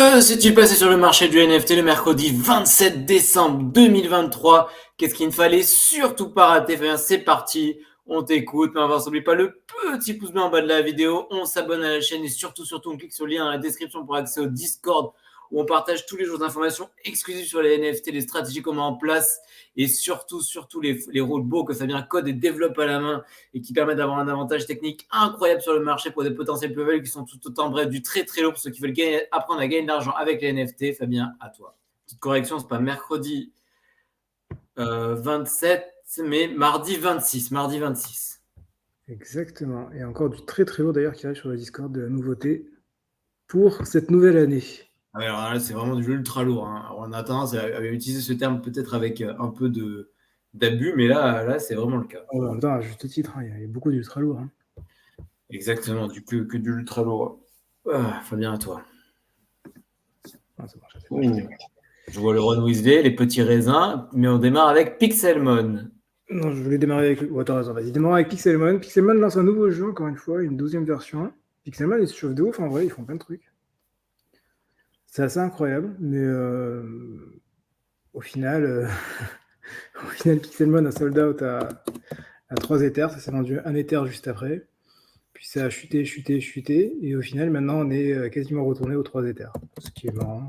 Que s'est-il passé sur le marché du NFT le mercredi 27 décembre 2023? Qu'est-ce qu'il ne fallait surtout pas rater? Fabien, c'est parti, on t'écoute, mais avant, n'oublie pas le petit pouce bleu en bas de la vidéo, on s'abonne à la chaîne et surtout, on clique sur le lien dans la description pour accéder au Discord où on partage tous les jours d'informations exclusives sur les NFT, les stratégies qu'on met en place et surtout les roleplays que Fabien code et développe à la main et qui permettent d'avoir un avantage technique incroyable sur le marché pour des potentiels plus-values qui sont tout autant bref du très très lourd pour ceux qui veulent apprendre à gagner de l'argent avec les NFT. Fabien, à toi. Petite correction, c'est pas mercredi 27, mais mardi 26. Mardi 26. Exactement. Et encore du très très lourd d'ailleurs qui arrive sur le Discord de la nouveauté pour cette nouvelle année. Alors là, c'est vraiment du ultra lourd. Hein. Alors, on a tendance à utiliser ce terme peut-être avec un peu d'abus, mais là c'est vraiment le cas. En même temps, à juste titre, hein, il y a beaucoup d'ultra lourd. Hein. Exactement, que du ultra lourd. Ah, Fabien, à toi. Ah, ça marche, je vois le Ron Weasley, les petits raisins, mais on démarre avec Pixelmon. Non, je voulais démarrer avec... Oh, t'as raison, vas-y, démarrer avec Pixelmon. Pixelmon lance un nouveau jeu, encore une fois, une 12e version. Pixelmon, ils se chauffent de ouf, en vrai, ils font plein de trucs. C'est assez incroyable, mais au final, Pixelmon a sold out à 3 Ethers, ça s'est vendu 1 Ether juste après. Puis ça a chuté, et au final, maintenant, on est quasiment retourné aux 3 Ethers, ce qui est marrant.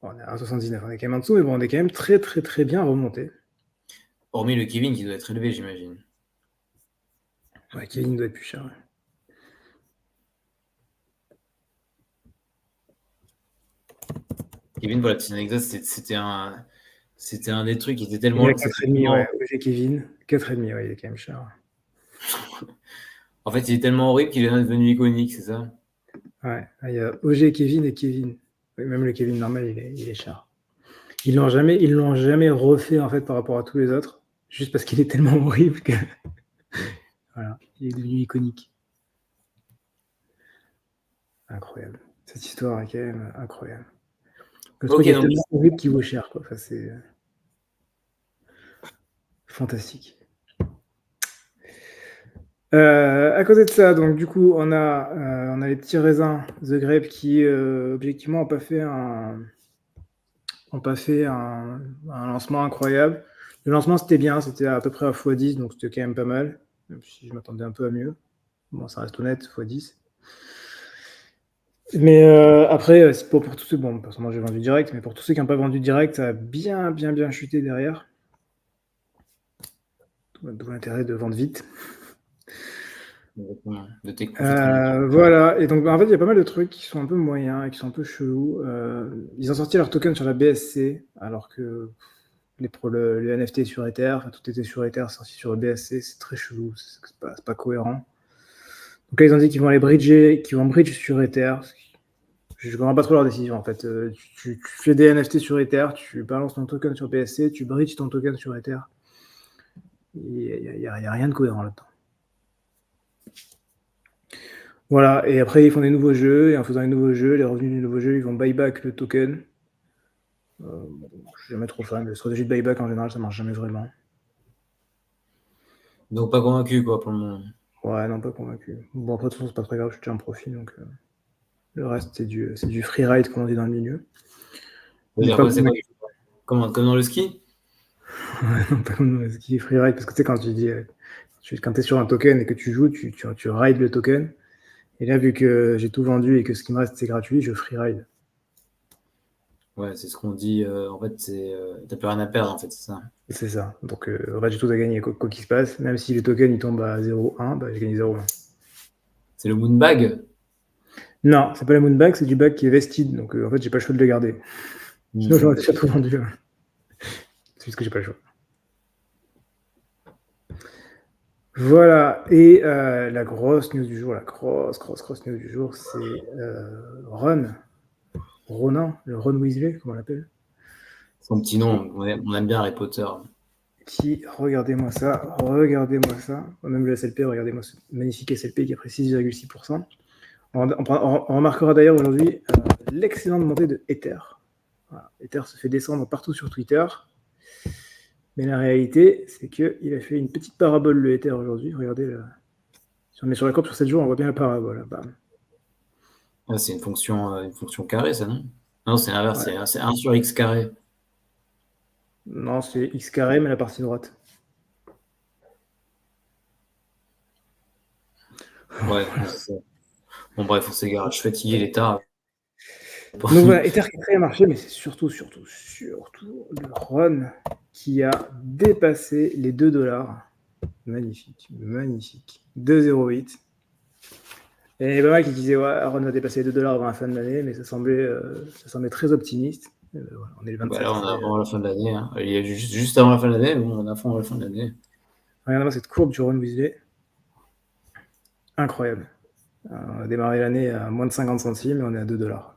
Bon, on est à 79, on est quand même en dessous, mais bon, on est quand même très très très bien remonté. Hormis le Kevin qui doit être élevé, j'imagine. Ouais, Kevin doit être plus cher. Ouais. Kevin, pour la petite anecdote, c'était un des trucs qui était tellement... Il est à 4,5, ouais. OG Kevin, 4,5, ouais, il est quand même cher. En fait, il est tellement horrible qu'il est devenu iconique, c'est ça? Ouais, il y a OG Kevin et Kevin. Même le Kevin normal, il est cher. Ils l'ont jamais refait en fait par rapport à tous les autres, juste parce qu'il est tellement horrible que voilà, il est devenu iconique. Incroyable. Cette histoire est quand même incroyable. Le truc est tellement horrible qu'il vaut cher, quoi. Enfin, c'est fantastique. À côté de ça, donc du coup, on a les petits raisins The Grape qui, objectivement, n'ont pas fait un lancement incroyable. Le lancement, c'était bien, c'était à peu près à x10, donc c'était quand même pas mal, même si je m'attendais un peu à mieux. Bon, ça reste honnête, x10. Mais après, pour tous ceux, bon, personnellement, j'ai vendu direct, mais pour tous ceux qui n'ont pas vendu direct, ça a bien chuté derrière. D'où l'intérêt de vendre vite. Voilà, et donc en fait il y a pas mal de trucs qui sont un peu moyens et qui sont un peu chelous. Ils ont sorti leur token sur la BSC alors que les NFT sur Ether, enfin, tout était sur Ether, sorti sur le BSC, c'est très chelou, c'est pas cohérent. Donc là ils ont dit qu'ils vont aller bridger, qu'ils vont bridge sur Ether. Je comprends pas trop leur décision en fait. Tu fais des NFT sur Ether, tu balances ton token sur BSC, tu bridges ton token sur Ether. Il n'y a rien de cohérent là-dedans. Voilà, et après ils font des nouveaux jeux, et en faisant des nouveaux jeux, les revenus des nouveaux jeux, ils vont buyback le token. Je suis jamais trop fan. La stratégie de buyback en général, ça marche jamais vraiment. Donc pas convaincu quoi pour le moment. Ouais, non, pas convaincu. Bon, après de toute façon, c'est pas très grave, je suis déjà en profit, donc le reste c'est du free ride comme on dit dans le milieu. C'est quoi, comme dans le ski? Ouais, non, pas comme dans le ski, free ride, parce que tu sais, quand tu dis, quand tu es sur un token et que tu joues, tu rides le token. Et là, vu que j'ai tout vendu et que ce qui me reste c'est gratuit, je free ride. Ouais, c'est ce qu'on dit. En fait, t'as plus rien à perdre, en fait, c'est ça. C'est ça. Donc, en fait, j'ai tout à gagner, quoi qu'il se passe. Même si le token il tombe à 0,1, bah, j'ai gagné 0,1. C'est le moonbag? Non, c'est pas la moonbag, c'est du bag qui est vested. Donc, en fait, j'ai pas le choix de le garder. Sinon, j'aurais déjà tout vendu. Ouais. C'est juste que j'ai pas le choix. Voilà. Et la grosse news du jour, la grosse news du jour, c'est Ronin, le Ron Weasley, comment on l'appelle. Son petit nom, on aime bien Harry Potter. Qui, regardez-moi ça. Même le SLP, regardez-moi ce magnifique SLP qui a pris 6,6%. On remarquera d'ailleurs aujourd'hui l'excellente montée de Ether. Voilà. Ether se fait descendre partout sur Twitter. Mais la réalité, c'est qu'il a fait une petite parabole, le Ether, aujourd'hui. Regardez, si on met sur la courbe sur 7 jours, on voit bien la parabole. Bam. Ah, c'est une fonction carrée, ça, non? Non, c'est l'inverse, Ouais. c'est 1 sur x carré. Non, c'est x carré, mais la partie droite. Ouais, c'est ça. Bon, bref, on s'égare. Je suis fatigué, il est tard. Donc voilà, Ether qui a très bien marché, mais c'est surtout le run qui a dépassé les 2 $. Magnifique, magnifique. 2,08. Et il y a pas mal qui disaient, ouais, run va dépasser les 2 $ avant la fin de l'année, mais ça semblait très optimiste. Voilà, on est le Bah 27. là, on est avant la fin de l'année. Hein. Il y a juste avant la fin de l'année, mais bon, on est à fond avant la fin de l'année. Regardez-moi cette courbe du run Weasley. Incroyable. On a démarré l'année à moins de 50 centimes et on est à 2 $. Ça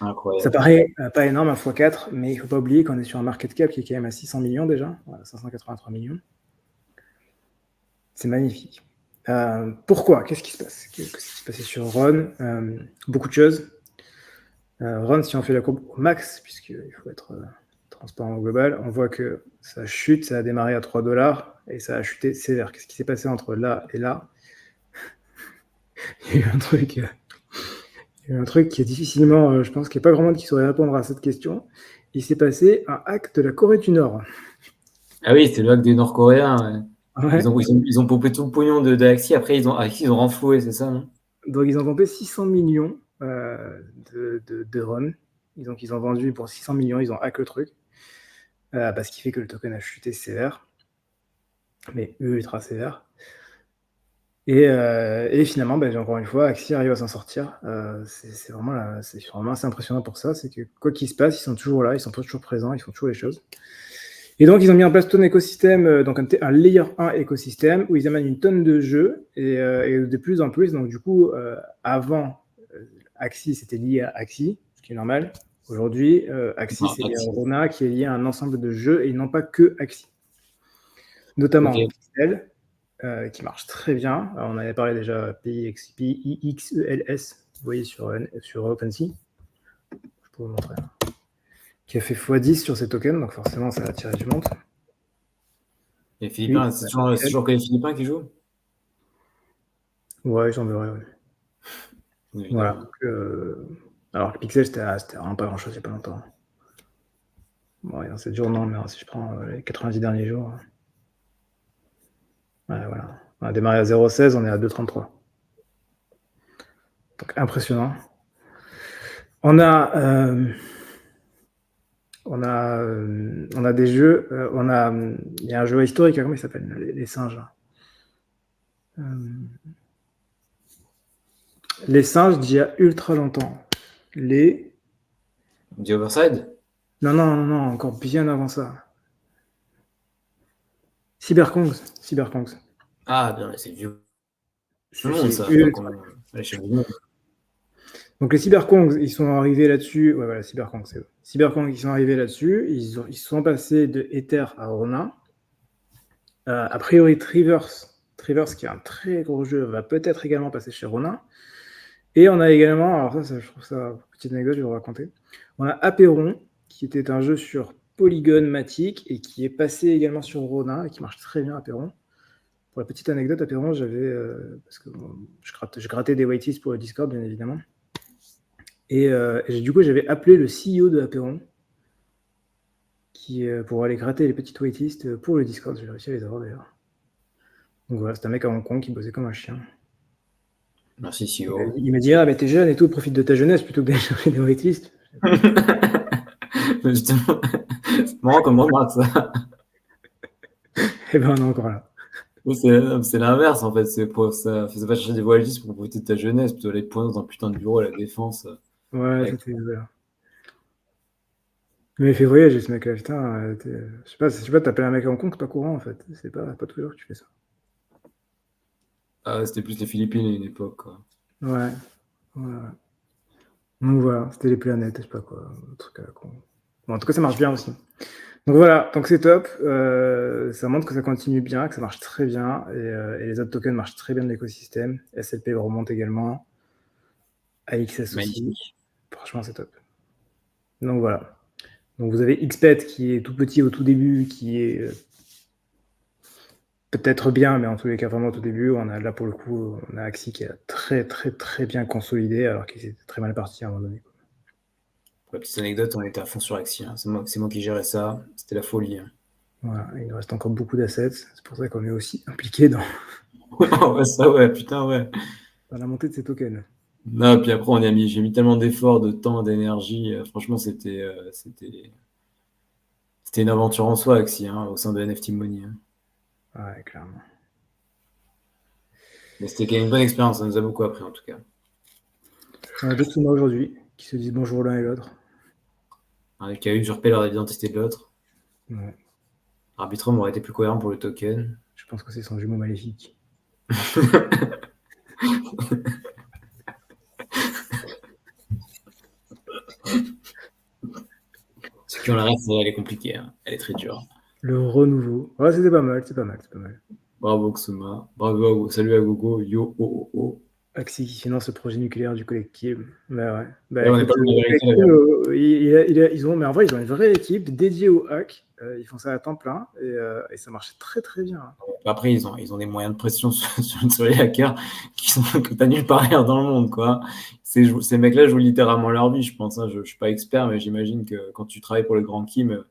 Incroyable. paraît pas énorme à x4, mais il ne faut pas oublier qu'on est sur un market cap qui est quand même à 600 millions déjà, 583 millions. C'est magnifique. Pourquoi? Qu'est-ce qui se passe? Qu'est-ce qui se passait sur Run? Beaucoup de choses. Run, si on fait la courbe au max, puisqu'il faut être transparent au global, on voit que ça chute, ça a démarré à 3 $ et ça a chuté sévère. Qu'est-ce qui s'est passé entre là et là? Il y a eu un truc qui est difficilement, je pense qu'il n'y a pas grand monde qui saurait répondre à cette question. Il s'est passé un hack de la Corée du Nord. Ah oui, c'est le hack des Nord-Coréens. Ouais. Ouais. Ils ont pompé tout le pognon de Axie. Après, Axie, ils ont renfloué, c'est ça, non? Donc, ils ont pompé 600 millions de RON. Donc, ils ont vendu pour 600 millions, ils ont hack le truc. Ce qui fait que le token a chuté sévère. Mais ultra sévère. Et finalement, encore une fois, Axie arrive à s'en sortir. C'est vraiment assez impressionnant pour ça. C'est que quoi qu'il se passe, ils sont toujours là, ils sont toujours présents, ils font toujours les choses. Et donc, ils ont mis en place tout un écosystème, donc un layer 1 écosystème où ils amènent une tonne de jeux et de plus en plus. Donc, du coup, avant, Axie, c'était lié à Axie, ce qui est normal. Aujourd'hui, Axie, c'est lié à Rona, qui est lié à un ensemble de jeux et non pas que Axie. Notamment Pixel, qui marche très bien. Alors, on avait parlé déjà PIXELS, vous voyez sur OpenSea. Je peux vous montrer. Qui a fait x10 sur ces tokens, donc forcément, ça a attiré du monde. Les Philippins, c'est toujours que les Philippins qui jouent? Ouais, j'en verrai, ouais. Voilà. Alors que Pixel, c'était vraiment pas grand-chose il n'y a pas longtemps. Bon, dans 7 jours, non, mais si je prends les 90 derniers jours. Ouais, voilà. On a démarré à 0,16, on est à 2,33. Donc impressionnant. On a des jeux. Il y a un jeu historique, comment il s'appelle? Les singes. Les singes d'il y a ultra longtemps. The Overside? Non, encore bien avant ça. Cyberkongs. Ah, bien, c'est vieux. C'est Ça. Donc les Cyberkongs, ils sont arrivés là-dessus. Ouais, voilà, Cyberkongs, c'est eux. Cyberkongs, ils sont arrivés là-dessus. Ils sont passés de Ether à Rona. A priori, Trivers, qui est un très gros jeu, va peut-être également passer chez Rona. Et on a également, alors ça je trouve ça, petite anecdote, je vais vous raconter. On a Aperon, qui était un jeu sur Polygon Matic et qui est passé également sur Rona et qui marche très bien, Aperon. Pour la petite anecdote, Aperon, j'avais, parce que je grattais des whitelists pour le Discord, bien évidemment. Et du coup, j'avais appelé le CEO de Aperon pour aller gratter les petites whitelists pour le Discord. J'ai réussi à les avoir d'ailleurs. Donc voilà, c'est un mec à Hong Kong qui bossait comme un chien. Merci, CEO. Il m'a dit, ah, t'es jeune et tout, profite de ta jeunesse plutôt que d'aller chercher des whitelists. Justement, c'est marrant comme remarque, ça. Eh ben, on est encore là. C'est l'inverse, en fait. C'est pas chercher des voyagistes pour profiter de ta jeunesse, plutôt aller te pointer dans un putain de bureau à la Défense. Ouais, c'était voilà. Mais il fait voyager ce mec-là, putain. Je sais pas, t'appelles un mec à Hong Kong, c'est pas courant en fait. C'est pas toujours que tu fais ça. Ah, c'était plus les Philippines à une époque, quoi. Ouais. Donc voilà, c'était les planètes, je sais pas quoi. Un truc à la con. Bon, en tout cas, ça marche bien aussi. Donc voilà, donc c'est top. Ça montre que ça continue bien, que ça marche très bien. Et les autres tokens marchent très bien de l'écosystème. SLP remonte également. AXS aussi. Franchement, c'est top. Donc voilà. Donc vous avez XPET qui est tout petit au tout début, qui est peut-être bien, mais en tous les cas, vraiment au tout début, on a là pour le coup, on a Axie qui a très, très, très bien consolidé alors qu'ils étaient très mal partis à un moment donné, quoi. Pour la petite anecdote, on était à fond sur Axie, hein. C'est moi qui gérais ça. C'était la folie, hein. Voilà, il nous reste encore beaucoup d'assets. C'est pour ça qu'on est aussi impliqué dans Ouais, ça, ouais, putain, ouais. la montée de ces tokens. Non, puis après, j'ai mis tellement d'efforts, de temps, d'énergie. Franchement, c'était une aventure en soi, Axie, hein, au sein de NFT Money, hein. Ouais, clairement. Mais c'était quand même une bonne expérience, ça nous a beaucoup appris en tout cas. On a deux Tsuma aujourd'hui qui se disent bonjour l'un et l'autre. Qui a usurpé leur identité de l'autre. Ouais. Arbitrum aurait été plus cohérent pour le token. Je pense que c'est son jumeau maléfique. Ceux qui ont la ref, elle est compliquée, hein. Elle est très dure. Le renouveau. Ouais, c'était pas mal, c'est pas mal, c'est pas mal. Bravo Xuma. Bravo, salut à Gogo. Yo, oh, oh, oh. Axie qui finance le projet nucléaire du collectif. Bah ouais. Bah, Ouais, on n'est écoute, pas loin de la vérité, mais en vrai, ils ont une vraie équipe dédiée au hack. Ils font ça à temps plein et ça marche très très bien. Après, ils ont des moyens de pression sur les hackers que t'as nulle part ailleurs dans le monde, quoi. Ces mecs-là jouent littéralement leur vie, je pense, hein. Je suis pas expert, mais j'imagine que quand tu travailles pour le Grand Kim,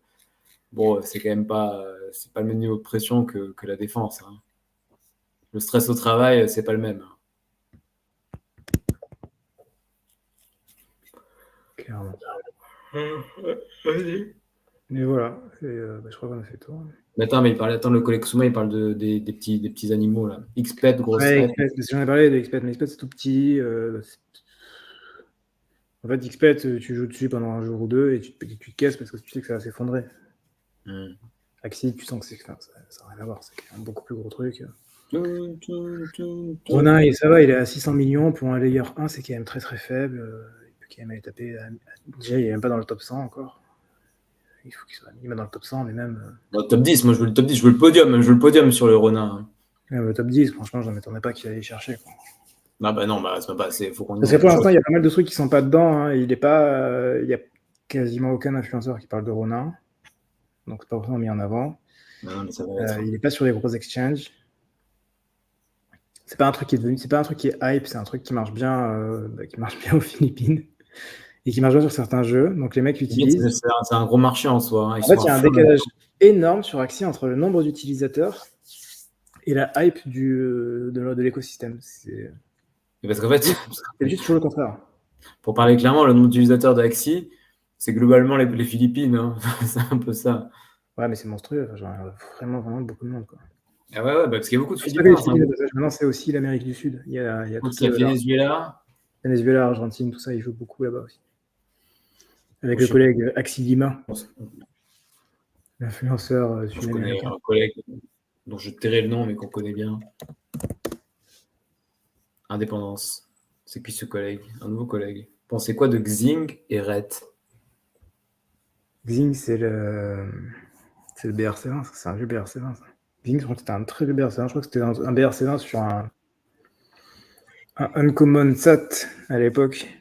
bon, c'est quand même pas, c'est pas le même niveau de pression que la défense, hein. Le stress au travail, c'est pas le même. Clairement. Mais voilà, je crois qu'on a fait le tour. Mais attends, le collègue Xuma, il parle des petits animaux, là. XPET, grosse Ouais, ref. j'en ai parlé de XPET, mais XPET c'est tout petit. En fait, XPET, tu joues dessus pendant un jour ou deux et tu te casses parce que tu sais que ça va s'effondrer. Axie, tu sens que ça n'a rien à voir, c'est quand même un beaucoup plus gros truc. Ronin, ça va, il est à 600 millions pour un layer 1, c'est quand même très très faible. Il peut quand même aller taper. Déjà, il n'est même pas dans le top 100 encore. Il faut qu'il soit minimum dans le top 100, mais même. Dans le top 10, moi je veux le top 10, je veux le podium sur le Ronin. Même le top 10, franchement, je ne m'attendais pas qu'il allait chercher, quoi. Ah bah non, c'est pas assez. Faut qu'on. Parce que pour l'instant, il y a pas mal de trucs qui sont pas dedans, hein. Il y a quasiment aucun influenceur qui parle de Ronin. Donc c'est pas forcément mis en avant. Non, mais ça va être. Il n'est pas sur les gros exchanges. C'est pas un truc qui est hype, c'est un truc qui marche bien aux Philippines et qui marche bien sur certains jeux. Donc les mecs l'utilisent. C'est un gros marché en soi, hein. En fait, il y a un décalage énorme sur Axie entre le nombre d'utilisateurs et la hype de l'écosystème. Parce qu'en fait, c'est juste toujours le contraire. Pour parler clairement, le nombre d'utilisateurs d'Axie, c'est globalement les Philippines, hein. C'est un peu ça. Ouais, mais c'est monstrueux. Genre, vraiment, vraiment beaucoup de monde, quoi. Ah ouais, parce qu'il y a beaucoup de Philippines. Maintenant, c'est aussi l'Amérique du Sud. Il y a tout le Venezuela. Venezuela, Argentine, tout ça, ils jouent beaucoup là-bas aussi. Avec le collègue Axie Lima, l'influenceur sud-américain. Un collègue dont je tairai le nom, mais qu'on connaît bien. Indépendance. C'est qui ce collègue? Un nouveau collègue. Pensez quoi de Xing et Ret? Xing, c'est le BRC20, c'est un vieux BRC20. Ça. Xing, je crois que c'était un très vieux BRC20. Je crois que c'était un BRC20 sur un Uncommon SAT à l'époque.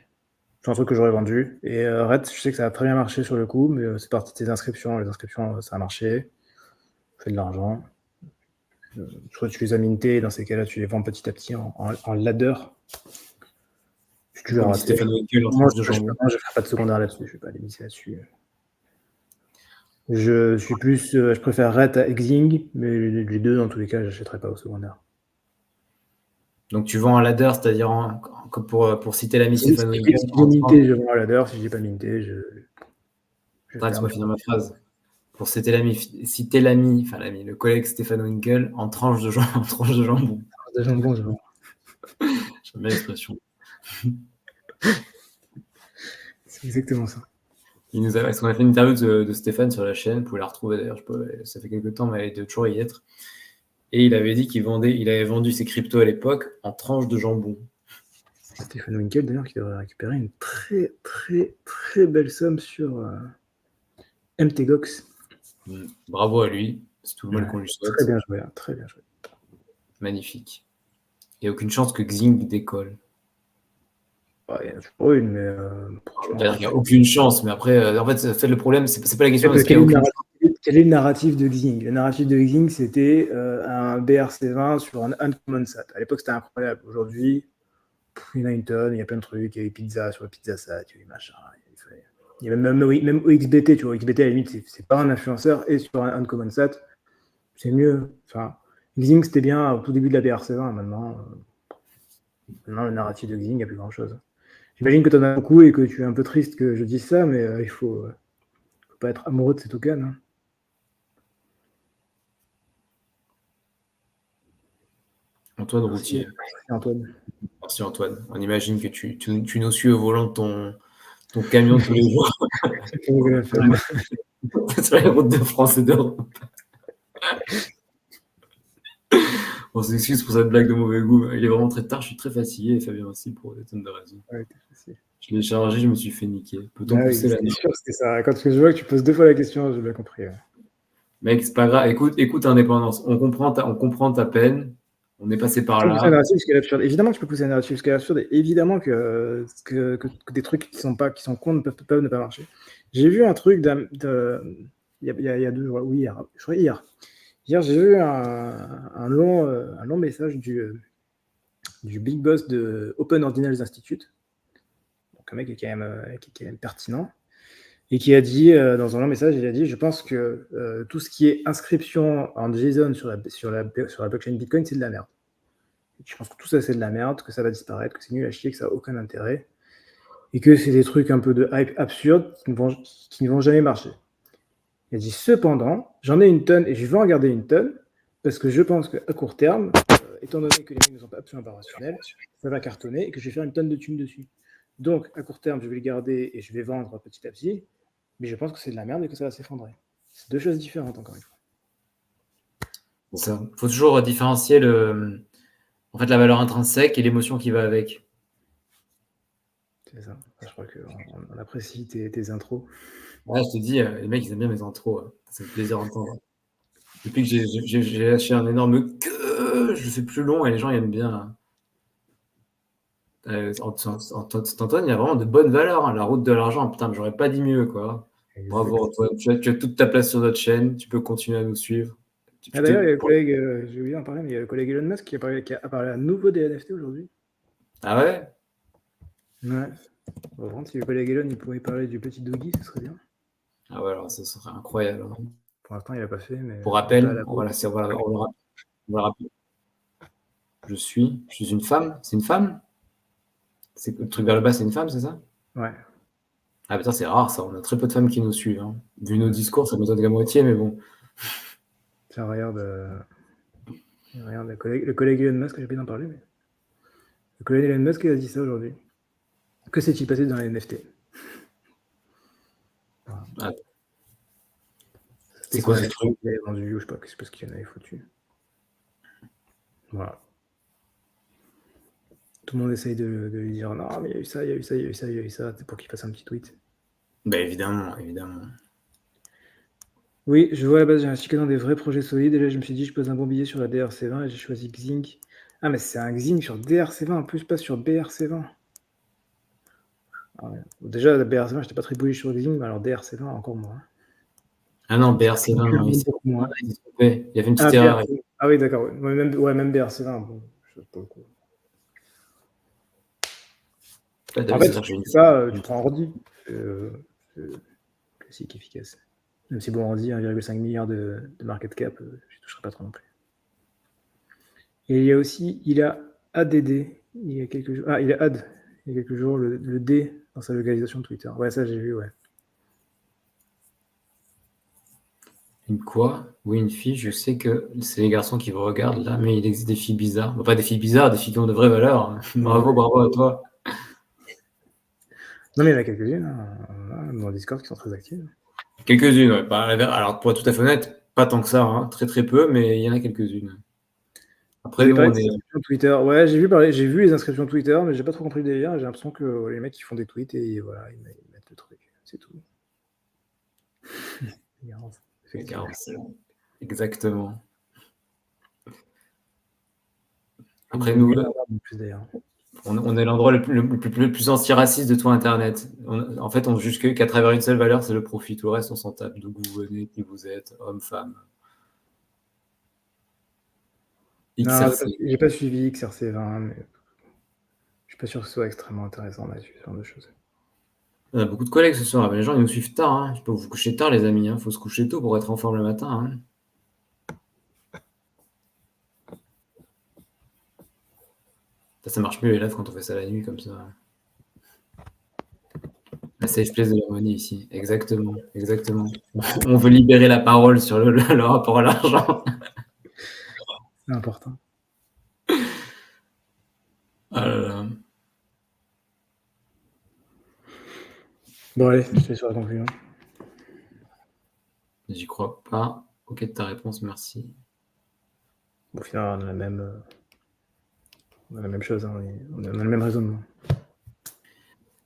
C'est un truc que j'aurais vendu. Et Red, je sais que ça a très bien marché sur le coup, mais c'est parti de tes inscriptions. Les inscriptions, ça a marché. Tu fais de l'argent. Je crois que tu les as mintés. Dans ces cas-là, tu les vends petit à petit en ladder. Tu Stéphane Winkel, moi, je ne ferai pas de secondaire là-dessus. Je ne vais pas l'initier là-dessus. Je préfère Red à Xing, mais les deux, dans tous les cas, je n'achèterai pas au secondaire. Donc tu vends en ladder, c'est-à-dire pour citer l'ami Stéphane Winkel. Si j'ai minté, je vends en ladder. Si j'ai pas minté, je laisse-moi finir ma phrase. Pour citer l'ami, le collègue Stéphane Winkel en tranche de jambon. De jambon, je vends. J'aime bien l'expression. C'est exactement ça. Parce qu'on a fait une interview de Stéphane sur la chaîne, vous pouvez la retrouver d'ailleurs, ça fait quelques temps, mais elle est toujours y être. Et il avait dit qu'il avait vendu ses cryptos à l'époque en tranches de jambon. Stéphane Winkel, d'ailleurs, qui devrait récupérer une très, très, très belle somme sur MTGOX. Bravo à lui, c'est tout le mal qu'on lui souhaite. Très bien joué, hein, très bien joué. Magnifique. Il n'y a aucune chance que Xing décolle. Il y en a toujours une, mais il n'y a aucune chance, mais après, en fait, le problème, c'est pas la question. Quel est le narratif de Xing? Le narratif de Xing, c'était un BRC20 sur un Uncommon Sat. À l'époque, c'était incroyable. Aujourd'hui, il y en a une tonne, il y a plein de trucs. Il y a eu Pizza sur le Pizza Sat, il y a eu machin. Il y a même OXBT, tu vois. OXBT, à la limite, c'est pas un influenceur. Et sur un Uncommon Sat, c'est mieux. Enfin, Xing, c'était bien au tout début de la BRC20. Maintenant, le narratif de Xing, il n'y a plus grand-chose. J'imagine que tu en as beaucoup et que tu es un peu triste que je dise ça, mais il faut pas être amoureux de ces tokens. Hein. Antoine Routier. Merci Antoine. Merci Antoine. On imagine que tu nous suis au volant de ton camion tous les jours. Sur les routes de France et d'Europe. On s'excuse pour cette blague de mauvais goût. Il est vraiment très tard, je suis très fatigué et Fabien aussi pour des tonnes de raisons. Ouais, t'es facile. Je l'ai chargé, je me suis fait niquer. Peut-on pousser la C'est sûr, c'était ça. Quand je vois que tu poses 2 fois la question, j'ai bien compris. Ouais. Mec, c'est pas grave. Écoute, Indépendance. On comprend ta peine. On est passé par là. Évidemment que tu peux pousser un narratif jusqu'à l'absurde. Et évidemment que des trucs qui sont cons peuvent ne pas marcher. J'ai vu un truc il y a 2 jours, oui, hier, je crois hier. Hier, j'ai vu un long message du big boss de Open Ordinals Institute. Donc un mec qui est quand même pertinent. Et qui a dit, dans un long message, il a dit, je pense que tout ce qui est inscription en JSON sur la blockchain Bitcoin, c'est de la merde. Je pense que tout ça, c'est de la merde, que ça va disparaître, que c'est nul à chier, que ça n'a aucun intérêt, et que c'est des trucs un peu de hype absurdes qui ne vont jamais marcher. Il a dit, cependant, j'en ai une tonne, et je vais en garder une tonne, parce que je pense qu'à court terme, étant donné que les mecs ne sont absolument pas rationnels, ça va cartonner, et que je vais faire une tonne de thunes dessus. Donc, à court terme, je vais le garder, et je vais vendre petit à petit, mais je pense que c'est de la merde et que ça va s'effondrer. C'est 2 choses différentes, encore une fois. Il faut toujours différencier la valeur intrinsèque et l'émotion qui va avec. C'est ça. Je crois qu'on apprécie tes intros. Ouais, je te dis, les mecs, ils aiment bien mes intros. Hein. Ça fait plaisir d'entendre. Depuis que j'ai lâché un énorme que je le fais plus long et les gens ils aiment bien. Antoine, il y a vraiment de bonnes valeurs. Hein. La route de l'argent, putain, mais j'aurais pas dit mieux, quoi. Bravo, Antoine. Tu as toute ta place sur notre chaîne. Tu peux continuer à nous suivre. D'ailleurs, il y a le collègue, j'ai oublié d'en parler, mais il y a le collègue Elon Musk qui a parlé à nouveau des NFT aujourd'hui. Ah ouais? Ouais. Bon, si le collègue Elon il pourrait parler du petit Doggy, ce serait bien. Ah ouais, alors ça serait incroyable. Hein. Pour l'instant, il n'a pas fait. Mais pour rappel, on va le rappeler. Je suis une femme. C'est une femme? Le truc vers le bas, c'est une femme, c'est ça? Ouais. Ah putain, c'est rare ça. On a très peu de femmes qui nous suivent. Hein. Vu nos discours, ça m'étonne qu'à moitié, mais bon. Ça regarde le collègue Elon Musk, j'ai oublié d'en parler, mais le collègue Elon Musk il a dit ça aujourd'hui. Que s'est-il passé dans les NFT? Ah. C'est quoi ce truc? Il avait vendu, je sais pas ce qu'il en avait foutu. Voilà. Tout le monde essaye de lui dire non, mais il y a eu ça, il y a eu ça, il y a eu ça, il y a eu ça, pour qu'il fasse un petit tweet. Ben évidemment. Oui, je vois à la base, j'ai inscrit dans des vrais projets solides. Et là, je me suis dit, je pose un bon billet sur la DRC20 et j'ai choisi Xing. Ah, mais c'est un Xing sur DRC20 en plus, pas sur BRC20. Ah ouais. Déjà, la BRC20, j'étais pas très bullish sur Xing, mais alors DRC20, encore moins. Ah non, BRC20, oui, moins. Il y avait une petite erreur. Ah oui, d'accord. Ouais, même BRC20, bon, je sais pas le coup. En fait, tu prends Ordi. Classique, efficace. Même si bon, Ordi, 1,5 milliard de market cap, je ne toucherai pas trop non plus. Et il y a aussi, il a ADD, il y a quelques jours. Ah, il a AD, il y a quelques jours, le D dans sa localisation de Twitter. Ouais, ça j'ai vu, ouais. Une quoi? Oui, une fille, je sais que c'est les garçons qui vous regardent là, mais il existe des filles bizarres. Bon, pas des filles bizarres, des filles qui ont de vraies valeurs. Hein. Bravo à toi. Non, mais il y en a quelques-unes hein, dans Discord qui sont très actives. Quelques-unes, ouais. Alors, pour être tout à fait honnête, pas tant que ça, hein. Très très peu, mais il y en a quelques-unes. Après, nous, on est. Twitter. Ouais, j'ai vu les inscriptions Twitter, mais j'ai pas trop compris le délire. J'ai l'impression que les mecs ils font des tweets et voilà, ils mettent le truc. C'est tout. Exactement. Après, nous, on est l'endroit le plus anti-raciste de tout Internet. En fait, on juge qu'à travers une seule valeur, c'est le profit. Tout le reste, on s'en tape. D'où vous venez, qui vous êtes, homme, femme. Non, XRC. j'ai pas suivi XRC20, mais je suis pas sûr que ce soit extrêmement intéressant là-dessus, ce genre de choses. On a beaucoup de collègues ce soir, mais les gens ils nous suivent tard. Hein. Il faut vous coucher tard, les amis. Faut se coucher tôt pour être en forme le matin. Hein. Ça marche mieux les lives quand on fait ça la nuit comme ça. La safe place de l'harmonie ici. Exactement. On veut libérer la parole sur le rapport à l'argent. C'est important. Ah là là. Bon, allez, je te laisse sur la conclusion. J'y crois pas. Ok de ta réponse, merci. Au final, on a la même chose, hein, on a le même raisonnement.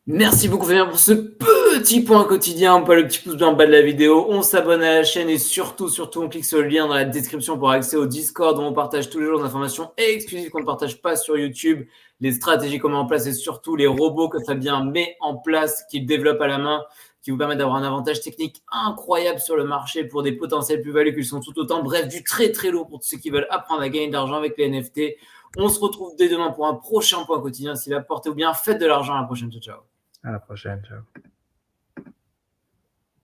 Merci beaucoup Fabien pour ce petit point quotidien. On peut le petit pouce bleu en bas de la vidéo. On s'abonne à la chaîne et surtout, on clique sur le lien dans la description pour accès au Discord où on partage tous les jours des informations exclusives qu'on ne partage pas sur YouTube, les stratégies qu'on met en place et surtout les robots que Fabien met en place, qu'il développe à la main, qui vous permettent d'avoir un avantage technique incroyable sur le marché pour des potentiels plus-values qui sont tout autant. Bref, du très très lourd pour tous ceux qui veulent apprendre à gagner de l'argent avec les NFT. On se retrouve dès demain pour un prochain point quotidien. S'il va porter ou bien, faites de l'argent à la prochaine. Ciao, ciao. À la prochaine, ciao.